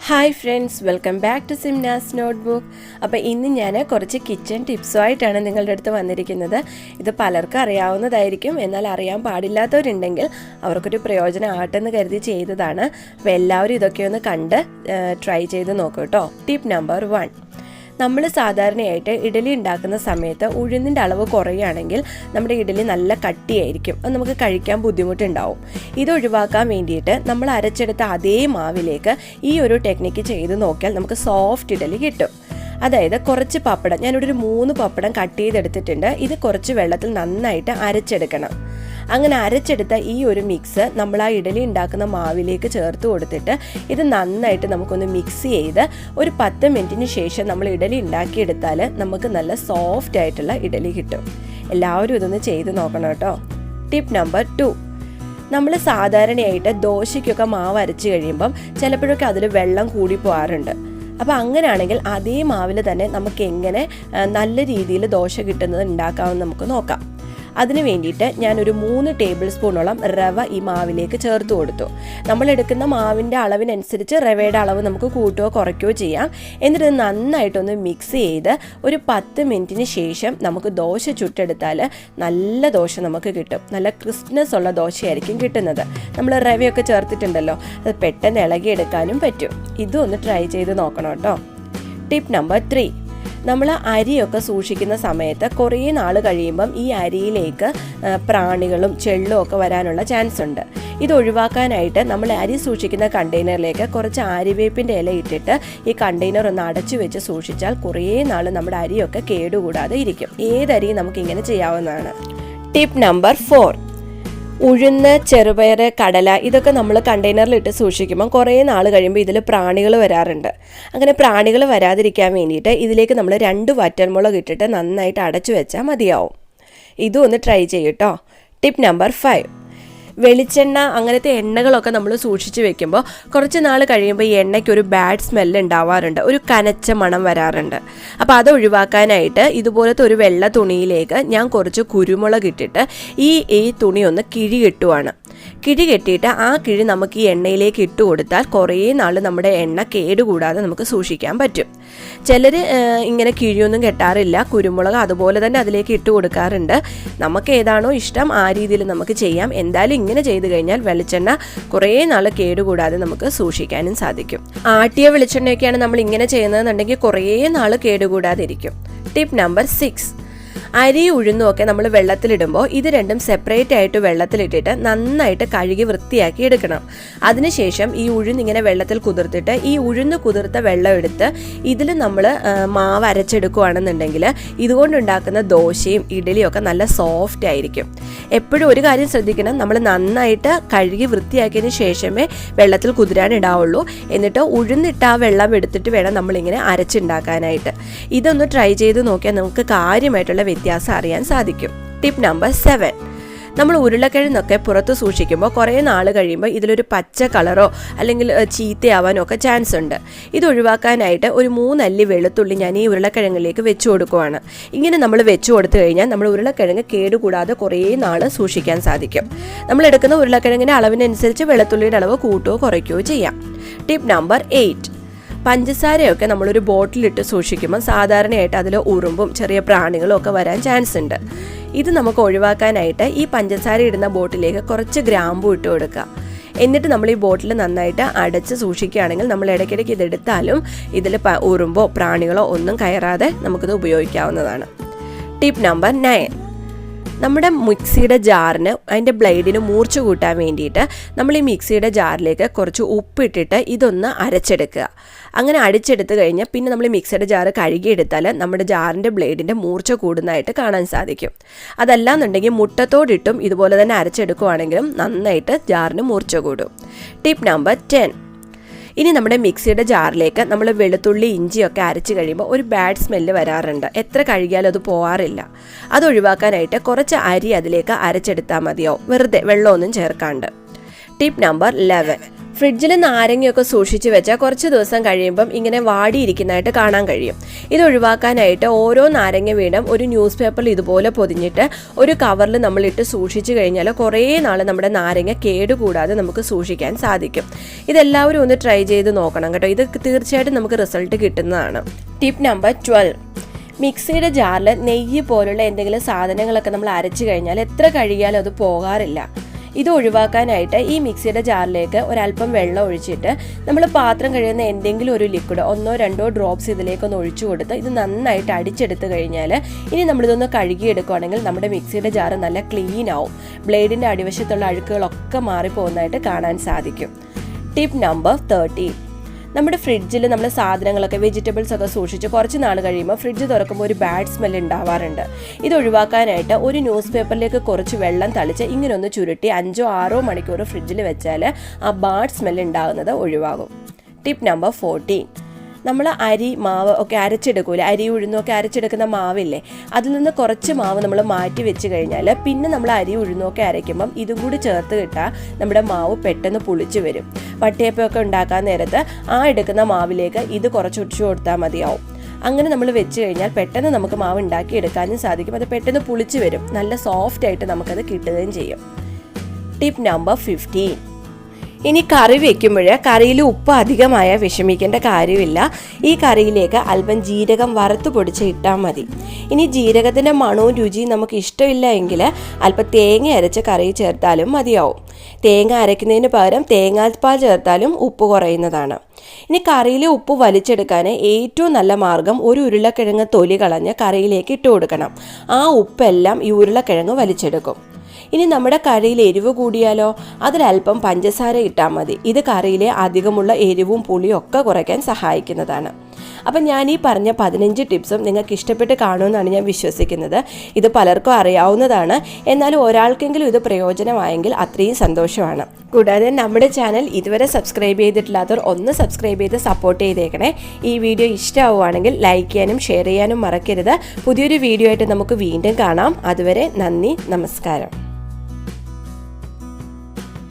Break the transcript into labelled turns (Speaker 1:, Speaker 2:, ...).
Speaker 1: Hi friends, welcome back to SIMNAS notebook. അപ്പോൾ ഇന്ന് ഞാൻ കുറച്ച് കിച്ചൺ ടിപ്സുമായിട്ടാണ് നിങ്ങളുടെ അടുത്ത് വന്നിരിക്കുന്നത്. ഇത് പലർക്കും അറിയാവുന്നതായിരിക്കും, എന്നാൽ അറിയാൻ പാടില്ലാത്തവരുണ്ടെങ്കിൽ അവർക്കൊരു പ്രയോജനം ആട്ടെന്ന് കരുതി ചെയ്തതാണ്. അപ്പോൾ എല്ലാവരും ഇതൊക്കെ ഒന്ന് കണ്ട് ട്രൈ ചെയ്ത് നോക്കൂ കേട്ടോ. Tip number 1. നമ്മൾ സാധാരണയായിട്ട് ഇഡലി ഉണ്ടാക്കുന്ന സമയത്ത് ഉഴുന്നിൻ്റെ അളവ് കുറയുകയാണെങ്കിൽ നമ്മുടെ ഇഡലി നല്ല കട്ടിയായിരിക്കും, അത് നമുക്ക് കഴിക്കാൻ ബുദ്ധിമുട്ടുണ്ടാവും. ഇത് ഒഴിവാക്കാൻ വേണ്ടിയിട്ട് നമ്മൾ അരച്ചെടുത്ത അതേ മാവിലേക്ക് ഈ ഒരു ടെക്നിക്ക് ചെയ്ത് നോക്കിയാൽ നമുക്ക് സോഫ്റ്റ് ഇഡലി കിട്ടും. അതായത് കുറച്ച് പപ്പടം, ഞാനിവിടെ ഒരു 3 പപ്പടം കട്ട് ചെയ്തെടുത്തിട്ടുണ്ട്. ഇത് കുറച്ച് വെള്ളത്തിൽ നന്നായിട്ട് അരച്ചെടുക്കണം. അങ്ങനെ അരച്ചെടുത്ത ഈ ഒരു മിക്സ് നമ്മൾ ആ ഇഡലി ഉണ്ടാക്കുന്ന മാവിലേക്ക് ചേർത്ത് കൊടുത്തിട്ട് ഇത് നന്നായിട്ട് നമുക്കൊന്ന് മിക്സ് ചെയ്ത് ഒരു 10 മിനിറ്റിന് ശേഷം നമ്മൾ ഇഡലി ഉണ്ടാക്കിയെടുത്താൽ നമുക്ക് നല്ല സോഫ്റ്റ് ആയിട്ടുള്ള ഇഡലി കിട്ടും. എല്ലാവരും ഇതൊന്ന് ചെയ്ത് നോക്കണം കേട്ടോ. Tip number 2. നമ്മൾ സാധാരണയായിട്ട് ദോശയ്ക്കൊക്കെ മാവ് അരച്ച് കഴിയുമ്പം ചിലപ്പോഴൊക്കെ അതിൽ വെള്ളം കൂടി പോകാറുണ്ട്. അപ്പോൾ അങ്ങനെയാണെങ്കിൽ അതേ മാവിൽ തന്നെ നമുക്ക് എങ്ങനെ നല്ല രീതിയിൽ ദോശ കിട്ടുന്നത് ഉണ്ടാക്കാമെന്ന് നമുക്ക് നോക്കാം. അതിന് വേണ്ടിയിട്ട് ഞാനൊരു 3 ടേബിൾ സ്പൂണോളം റവ ഈ മാവിലേക്ക് ചേർത്ത് കൊടുത്തു. നമ്മൾ എടുക്കുന്ന മാവിൻ്റെ അളവിനനുസരിച്ച് റവയുടെ അളവ് നമുക്ക് കൂട്ടുകയോ കുറയ്ക്കുകയോ ചെയ്യാം. എന്നിട്ട് നന്നായിട്ടൊന്ന് മിക്സ് ചെയ്ത് ഒരു 10 മിനിറ്റിന് ശേഷം നമുക്ക് ദോശ ചുട്ടെടുത്താൽ നല്ല ദോശ നമുക്ക് കിട്ടും. നല്ല ക്രിസ്പ്നെസ് ഉള്ള ദോശയായിരിക്കും കിട്ടുന്നത്. നമ്മൾ റവയൊക്കെ ചേർത്തിട്ടുണ്ടല്ലോ, അത് പെട്ടെന്ന് ഇളകിയെടുക്കാനും പറ്റും. ഇതും ഒന്ന് ട്രൈ ചെയ്ത് നോക്കണം കേട്ടോ. Tip number 3. നമ്മൾ അരിയൊക്കെ സൂക്ഷിക്കുന്ന സമയത്ത് കുറേ നാൾ കഴിയുമ്പം ഈ അരിയിലേക്ക് പ്രാണികളും ചെള്ളും ഒക്കെ വരാനുള്ള ചാൻസ് ഉണ്ട്. ഇത് ഒഴിവാക്കാനായിട്ട് നമ്മൾ അരി സൂക്ഷിക്കുന്ന കണ്ടെയ്നറിലേക്ക് കുറച്ച് ആര്യവേപ്പിൻ്റെ ഇല ഇട്ടിട്ട് ഈ കണ്ടെയ്നർ ഒന്ന് അടച്ചു വെച്ച് സൂക്ഷിച്ചാൽ കുറേ നാൾ നമ്മുടെ അരിയൊക്കെ കേടുകൂടാതെ ഇരിക്കും. ഏതരിയും നമുക്കിങ്ങനെ ചെയ്യാവുന്നതാണ്. Tip number 4. ഉഴുന്ന്, ചെറുപയർ, കടല ഇതൊക്കെ നമ്മൾ കണ്ടെയ്നറിലിട്ട് സൂക്ഷിക്കുമ്പോൾ കുറേ നാൾ കഴിയുമ്പോൾ ഇതിൽ പ്രാണികൾ വരാറുണ്ട്. അങ്ങനെ പ്രാണികൾ വരാതിരിക്കാൻ വേണ്ടിയിട്ട് ഇതിലേക്ക് നമ്മൾ 2 വറ്റൽമുളക് ഇട്ടിട്ട് നന്നായിട്ട് അടച്ചു വെച്ചാൽ മതിയാവും. ഇതും ഒന്ന് ട്രൈ ചെയ്യൂട്ടോ. Tip number 5. വെളിച്ചെണ്ണ അങ്ങനത്തെ എണ്ണകളൊക്കെ നമ്മൾ സൂക്ഷിച്ച് വെക്കുമ്പോൾ കുറച്ച് നാൾ കഴിയുമ്പോൾ ഈ എണ്ണയ്ക്ക് ഒരു ബാഡ് സ്മെല്ല് ഉണ്ടാവാറുണ്ട്, ഒരു കനച്ച മണം വരാറുണ്ട്. അപ്പോൾ അത് ഒഴിവാക്കാനായിട്ട് ഇതുപോലത്തെ ഒരു വെള്ള തുണിയിലേക്ക് ഞാൻ കുറച്ച് കുരുമുളക് ഇട്ടിട്ട് ഈ തുണി ഒന്ന് കിഴി കെട്ടുവാണ്. കിഴി കെട്ടിയിട്ട് ആ കിഴി നമുക്ക് ഈ എണ്ണയിലേക്ക് ഇട്ട് കൊടുത്താൽ കുറേ നാൾ നമ്മുടെ എണ്ണ കേടുകൂടാതെ നമുക്ക് സൂക്ഷിക്കാൻ പറ്റും. ചിലർ ഇങ്ങനെ കിഴിയൊന്നും കെട്ടാറില്ല, കുരുമുളക് അതുപോലെ തന്നെ അതിലേക്ക് ഇട്ട് കൊടുക്കാറുണ്ട്. നമുക്ക് ഏതാണോ ഇഷ്ടം ആ രീതിയിൽ നമുക്ക് ചെയ്യാം. എന്തായാലും ഇങ്ങനെ ചെയ്ത് കഴിഞ്ഞാൽ വെളിച്ചെണ്ണ കുറേ നാൾ കേടുകൂടാതെ നമുക്ക് സൂക്ഷിക്കാനും സാധിക്കും. ആട്ടിയ വെളിച്ചെണ്ണയൊക്കെയാണ് നമ്മൾ ഇങ്ങനെ ചെയ്യുന്നതെന്നുണ്ടെങ്കിൽ കുറേ നാൾ കേടുകൂടാതെ ഇരിക്കും. Tip number 6. അരി ഉഴുന്നും ഒക്കെ നമ്മൾ വെള്ളത്തിലിടുമ്പോൾ ഇത് രണ്ടും സെപ്പറേറ്റ് ആയിട്ട് വെള്ളത്തിലിട്ടിട്ട് നന്നായിട്ട് കഴുകി വൃത്തിയാക്കി എടുക്കണം. അതിനുശേഷം ഈ ഉഴുന്നിങ്ങനെ വെള്ളത്തിൽ കുതിർത്തിട്ട് ഈ ഉഴുന്ന് കുതിർത്ത വെള്ളം എടുത്ത് ഇതിൽ നമ്മൾ മാവ് അരച്ചെടുക്കുകയാണെന്നുണ്ടെങ്കിൽ ഇതുകൊണ്ടുണ്ടാക്കുന്ന ദോശയും ഇഡലിയും ഒക്കെ നല്ല സോഫ്റ്റ് ആയിരിക്കും. എപ്പോഴും ഒരു കാര്യം ശ്രദ്ധിക്കണം, നമ്മൾ നന്നായിട്ട് കഴുകി വൃത്തിയാക്കിയതിന് ശേഷമേ വെള്ളത്തിൽ കുതിരാനിടാവുള്ളൂ. എന്നിട്ട് ഉഴുന്നിട്ട് ആ വെള്ളം എടുത്തിട്ട് വേണം നമ്മളിങ്ങനെ അരച്ചുണ്ടാക്കാനായിട്ട്. ഇതൊന്ന് ട്രൈ ചെയ്ത് നോക്കിയാൽ നമുക്ക് കാര്യമായിട്ടുള്ള വ്യത്യാസം അറിയാൻ സാധിക്കും. Tip number 7. നമ്മൾ ഉരുളക്കിഴങ്ങൊക്കെ പുറത്ത് സൂക്ഷിക്കുമ്പോൾ കുറേ നാൾ കഴിയുമ്പോൾ ഇതിലൊരു പച്ച കളറോ അല്ലെങ്കിൽ ചീത്തയാവാനോ ഒക്കെ ചാൻസ് ഉണ്ട്. ഇത് ഒഴിവാക്കാനായിട്ട് ഒരു 3 അല്ലി വെളുത്തുള്ളി ഞാൻ ഈ ഉരുളക്കിഴങ്ങിലേക്ക് വെച്ച് കൊടുക്കുവാണ്. ഇങ്ങനെ നമ്മൾ വെച്ച് കൊടുത്തു കഴിഞ്ഞാൽ നമ്മൾ ഉരുളക്കിഴങ്ങ് കേടുകൂടാതെ കുറേ നാൾ സൂക്ഷിക്കാൻ സാധിക്കും. നമ്മൾ എടുക്കുന്ന ഉരുളക്കിഴങ്ങിൻ്റെ അളവിനനുസരിച്ച് വെളുത്തുള്ളിയുടെ അളവ് കൂട്ടുകയോ കുറയ്ക്കുകയോ ചെയ്യാം. Tip number 8. പഞ്ചസാരയൊക്കെ നമ്മളൊരു ബോട്ടിലിട്ട് സൂക്ഷിക്കുമ്പോൾ സാധാരണയായിട്ട് അതിൽ ഉറുമ്പും ചെറിയ പ്രാണികളും ഒക്കെ വരാൻ ചാൻസ് ഉണ്ട്. ഇത് നമുക്ക് ഒഴിവാക്കാനായിട്ട് ഈ പഞ്ചസാര ഇടുന്ന ബോട്ടിലേക്ക് കുറച്ച് ഗ്രാമ്പൂ ഇട്ട് കൊടുക്കുക. എന്നിട്ട് നമ്മൾ ഈ ബോട്ടിൽ നന്നായിട്ട് അടച്ച് സൂക്ഷിക്കുകയാണെങ്കിൽ നമ്മൾ ഇടയ്ക്കിടയ്ക്ക് ഇതെടുത്താലും ഇതിൽ ഉറുമ്പോ പ്രാണികളോ ഒന്നും കയറാതെ നമുക്കിത് ഉപയോഗിക്കാവുന്നതാണ്. Tip number 9. നമ്മുടെ മിക്സിയുടെ ജാറിന് അതിൻ്റെ ബ്ലേഡിന് മൂർച്ച കൂട്ടാൻ വേണ്ടിയിട്ട് നമ്മൾ ഈ മിക്സിയുടെ ജാറിലേക്ക് കുറച്ച് ഉപ്പിട്ടിട്ട് ഇതൊന്ന് അരച്ചെടുക്കുക. അങ്ങനെ അടിച്ചെടുത്ത് കഴിഞ്ഞാൽ പിന്നെ നമ്മൾ ഈ മിക്സിയുടെ ജാറ് കഴുകിയെടുത്താൽ നമ്മുടെ ജാറിൻ്റെ ബ്ലേഡിൻ്റെ മൂർച്ച കൂടുന്നതായിട്ട് കാണാൻ സാധിക്കും. അതല്ലാന്നുണ്ടെങ്കിൽ മുട്ടത്തോടിട്ടും ഇതുപോലെ തന്നെ അരച്ചെടുക്കുകയാണെങ്കിലും നന്നായിട്ട് ജാറിന് മൂർച്ച കൂടും. Tip number 10. ഇനി നമ്മുടെ മിക്സിയുടെ ജാറിലേക്ക് നമ്മൾ വെളുത്തുള്ളി ഇഞ്ചിയൊക്കെ അരച്ച് കഴിയുമ്പോൾ ഒരു ബാഡ് സ്മെല്ല് വരാറുണ്ട്. എത്ര കഴുകിയാലും അത് പോകാറില്ല. അത് ഒഴിവാക്കാനായിട്ട് കുറച്ച് അരി അതിലേക്ക് അരച്ചെടുത്താൽ മതിയാവും, വെറുതെ വെള്ളമൊന്നും ചേർക്കാണ്ട്. Tip number 11. ഫ്രിഡ്ജിൽ നാരങ്ങയൊക്കെ സൂക്ഷിച്ച് വെച്ചാൽ കുറച്ച് ദിവസം കഴിയുമ്പം ഇങ്ങനെ വാടിയിരിക്കുന്നതായിട്ട് കാണാൻ കഴിയും. ഇത് ഒഴിവാക്കാനായിട്ട് ഓരോ നാരങ്ങ വീതം ഒരു ന്യൂസ് പേപ്പറിൽ ഇതുപോലെ പൊതിഞ്ഞിട്ട് ഒരു കവറിൽ നമ്മളിട്ട് സൂക്ഷിച്ചു കഴിഞ്ഞാൽ കുറേ നാൾ നമ്മുടെ നാരങ്ങ കേടുകൂടാതെ നമുക്ക് സൂക്ഷിക്കാൻ സാധിക്കും. ഇതെല്ലാവരും ഒന്ന് ട്രൈ ചെയ്ത് നോക്കണം കേട്ടോ. ഇത് തീർച്ചയായിട്ടും നമുക്ക് റിസൾട്ട് കിട്ടുന്നതാണ്. Tip number 12. മിക്സിയുടെ ജാറിൽ നെയ്യ് പോലുള്ള എന്തെങ്കിലും സാധനങ്ങളൊക്കെ നമ്മൾ അരച്ചു കഴിഞ്ഞാൽ എത്ര കഴുകിയാലും അത് പോകാറില്ല. ഇത് ഒഴിവാക്കാനായിട്ട് ഈ മിക്സിയുടെ ജാറിലേക്ക് ഒരല്പം വെള്ളം ഒഴിച്ചിട്ട് നമ്മൾ പാത്രം കഴുകുന്ന എന്തെങ്കിലും ഒരു ലിക്വിഡ് 1-2 ഡ്രോപ്സ് ഇതിലേക്കൊന്ന് ഒഴിച്ചു കൊടുത്ത് ഇത് നന്നായിട്ട് അടിച്ചെടുത്ത് കഴിഞ്ഞാൽ ഇനി നമ്മളിതൊന്ന് കഴുകിയെടുക്കുകയാണെങ്കിൽ നമ്മുടെ മിക്സിയുടെ ജാറ് നല്ല ക്ലീൻ ആവും. ബ്ലേഡിൻ്റെ അടിവശത്തുള്ള അഴുക്കുകളൊക്കെ മാറിപ്പോകുന്നതായിട്ട് കാണാൻ സാധിക്കും. Tip number 13. നമ്മുടെ ഫ്രിഡ്ജിൽ നമ്മൾ സാധനങ്ങളൊക്കെ വെജിറ്റബിൾസ് ഒക്കെ സൂക്ഷിച്ച് കുറച്ച് നാൾ കഴിയുമ്പോൾ ഫ്രിഡ്ജ് തുറക്കുമ്പോൾ ഒരു ബാഡ് സ്മെൽ ഉണ്ടാവാറുണ്ട്. ഇത് ഒഴിവാക്കാനായിട്ട് ഒരു ന്യൂസ് പേപ്പറിലേക്ക് കുറച്ച് വെള്ളം തളിച്ച് ഇങ്ങനെ ഒന്ന് ചുരുട്ടി 5-6 മണിക്കൂർ ഫ്രിഡ്ജിൽ വെച്ചാൽ ആ ബാഡ് സ്മെൽ ഉണ്ടാകുന്നത് ഒഴിവാകും. Tip number 14. നമ്മൾ അരി മാവ് ഒക്കെ അരച്ചെടുക്കൂലേ, അരി ഉഴുന്നൊക്കെ അരച്ചെടുക്കുന്ന മാവില്ലേ, അതിൽ നിന്ന് കുറച്ച് മാവ് നമ്മൾ മാറ്റി വെച്ച് കഴിഞ്ഞാൽ പിന്നെ നമ്മൾ അരി ഉഴുന്നൊക്കെ അരയ്ക്കുമ്പം ഇതും കൂടി ചേർത്ത് കിട്ടാൽ നമ്മുടെ മാവ് പെട്ടെന്ന് പുളിച്ച് വരും. വട്ടയപ്പമൊക്കെ ഉണ്ടാക്കാൻ നേരത്ത് ആ എടുക്കുന്ന മാവിലേക്ക് ഇത് കുറച്ച് ഒഴിച്ചു കൊടുത്താൽ മതിയാവും. അങ്ങനെ നമ്മൾ വെച്ച് കഴിഞ്ഞാൽ പെട്ടെന്ന് നമുക്ക് മാവ് ഉണ്ടാക്കി എടുക്കാനും സാധിക്കും. അത് പെട്ടെന്ന് പുളിച്ച് വരും. നല്ല സോഫ്റ്റ് ആയിട്ട് നമുക്കത് കിട്ടുകയും ചെയ്യും. Tip number 15. ഇനി കറി വയ്ക്കുമ്പോൾ കറിയിൽ ഉപ്പ് അധികമായ വിഷമിക്കേണ്ട കാര്യമില്ല. ഈ കറിയിലേക്ക് അല്പം ജീരകം വറുത്ത് പൊടിച്ച് ഇട്ടാൽ മതി. ഇനി ജീരകത്തിൻ്റെ മണവും രുചിയും നമുക്ക് ഇഷ്ടമില്ല എങ്കിൽ അല്പം തേങ്ങ അരച്ച് കറി ചേർത്താലും മതിയാവും. തേങ്ങ അരയ്ക്കുന്നതിന് പകരം തേങ്ങാപ്പാൽ ചേർത്താലും ഉപ്പ് കുറയുന്നതാണ്. ഇനി കറിയിലെ ഉപ്പ് വലിച്ചെടുക്കാൻ ഏറ്റവും നല്ല മാർഗം ഒരു ഉരുളക്കിഴങ്ങ് തൊലി കളഞ്ഞ് കറിയിലേക്ക് ഇട്ട് കൊടുക്കണം. ആ ഉപ്പെല്ലാം ഈ ഉരുളക്കിഴങ്ങ് വലിച്ചെടുക്കും. ഇനി നമ്മുടെ കറിയിൽ എരിവ് കൂടിയാലോ, അതിലല്പം പഞ്ചസാര ഇട്ടാൽ മതി. ഇത് കറിയിലെ അധികമുള്ള എരിവും പുളിയും ഒക്കെ കുറയ്ക്കാൻ സഹായിക്കുന്നതാണ്. അപ്പം ഞാൻ ഈ പറഞ്ഞ 15 ടിപ്സും നിങ്ങൾക്ക് ഇഷ്ടപ്പെട്ട് കാണുമെന്നാണ് ഞാൻ വിശ്വസിക്കുന്നത്. ഇത് പലർക്കും അറിയാവുന്നതാണ്. എന്നാലും ഒരാൾക്കെങ്കിലും ഇത് പ്രയോജനമായെങ്കിൽ അത്രയും സന്തോഷമാണ്. കൂടാതെ നമ്മുടെ ചാനൽ ഇതുവരെ സബ്സ്ക്രൈബ് ചെയ്തിട്ടില്ലാത്തവർ ഒന്ന് സബ്സ്ക്രൈബ് ചെയ്ത് സപ്പോർട്ട് ചെയ്തേക്കണേ. ഈ വീഡിയോ ഇഷ്ടമാവുകയാണെങ്കിൽ ലൈക്ക് ചെയ്യാനും ഷെയർ ചെയ്യാനും മറക്കരുത്. പുതിയൊരു വീഡിയോ ആയിട്ട് നമുക്ക് വീണ്ടും കാണാം. അതുവരെ നന്ദി, നമസ്കാരം.